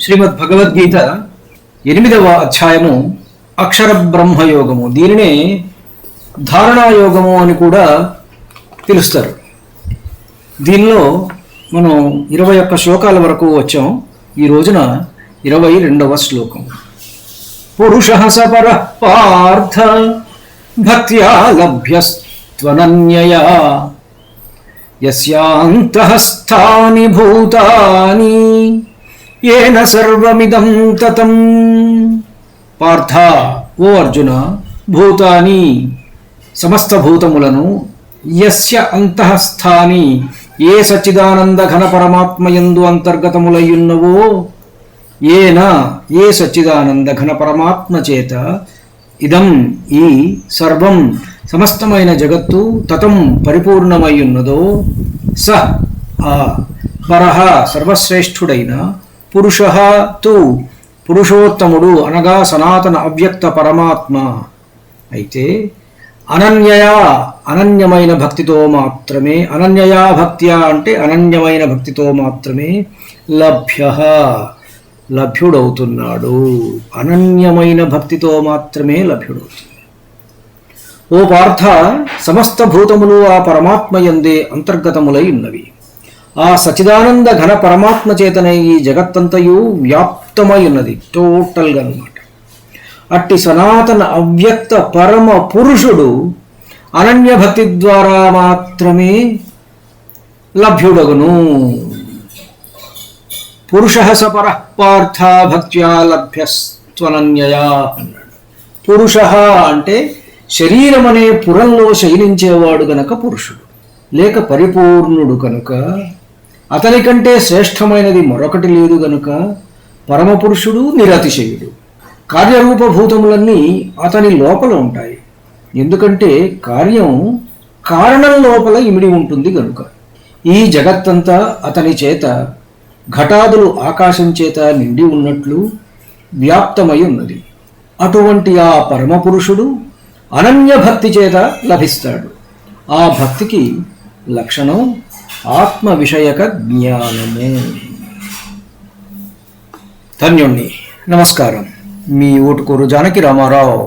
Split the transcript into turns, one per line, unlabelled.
శ్రీమద్ భగవద్గీత 8వ అధ్యాయము అక్షర బ్రహ్మయోగము. దీనినే ధారణాయోగము అని కూడా పిలుస్తారు. దీనిలో మనం 21 శ్లోకాల వరకు వచ్చాం. ఈ రోజున 22వ శ్లోకం. పురుషః సపరః పార్థ భక్త్యా లభ్యస్త్వనన్యయా యస్యాంతః స్థాని భూతాని ఏన సర్వమిదం తతం. పార్థ, ఓ అర్జున, భూతాని సమస్త భూతములను, యస్య అంతఃస్థాని ఏ సచ్చిదానంద ఘన పరమాత్మయందు అంతర్గతములయ్యున్నవో, ఏన ఏ సచ్చిదానంద ఘన పరమాత్మ చేత ఇదం ఈ సర్వం సమస్తమైన జగత్తు తతం పరిపూర్ణమయ్యున్నదో, స ఆ పరః సర్వశ్రేష్ఠుడైన, పురుషః తు పురుషోత్తముడు అనగా సనాతన అవ్యక్త పరమాత్మ అయితే, అనన్యయా అనన్యమైన భక్తితో మాత్రమే, అనన్యయా భక్త్యా అంటే అనన్యమైన భక్తితో మాత్రమే, లభ్యః లభ్యుడవుతున్నాడు. అనన్యమైన భక్తితో మాత్రమే లభ్యుడవుతుంది. ఓ పార్థ, సమస్త భూతములు ఆ పరమాత్మయందే అంతర్గతములై ఉన్నవి. ఆ సచిదానంద ఘన పరమాత్మ చేతనే ఈ జగత్తంతయు వ్యాప్తమై ఉన్నది, టోటల్గా అన్నమాట. అట్టి సనాతన అవ్యక్త పరమ పురుషుడు అనన్య భక్తి ద్వారా మాత్రమే లభ్యుడగును. పురుషః సపరః పార్థ భక్త్యా లభ్యస్త్వనన్యయా అన్నాడు. పురుషః అంటే శరీరం అనే పురంలో శయనించేవాడు గనక పురుషుడు, లేక పరిపూర్ణుడు కనుక, అతని కంటే శ్రేష్టమైనది మరొకటి లేదు గనుక పరమపురుషుడు నిరతిశయుడు. కార్యరూపభూతములన్నీ అతని లోపల ఉంటాయి. ఎందుకంటే కార్యం కారణం లోపల ఇమిడి ఉంటుంది గనుక. ఈ జగత్తంతా అతని చేత, ఘటాదులు ఆకాశం చేత నిండి ఉన్నట్లు వ్యాప్తమై ఉన్నది. అటువంటి ఆ పరమపురుషుడు అనన్య భక్తి చేత లభిస్తాడు. ఆ భక్తికి లక్షణం ఆత్మ విషయక జ్ఞానము. ధన్యుణ్ణి. నమస్కారం. మీ ఊటుకూరు జానకి రామారావు.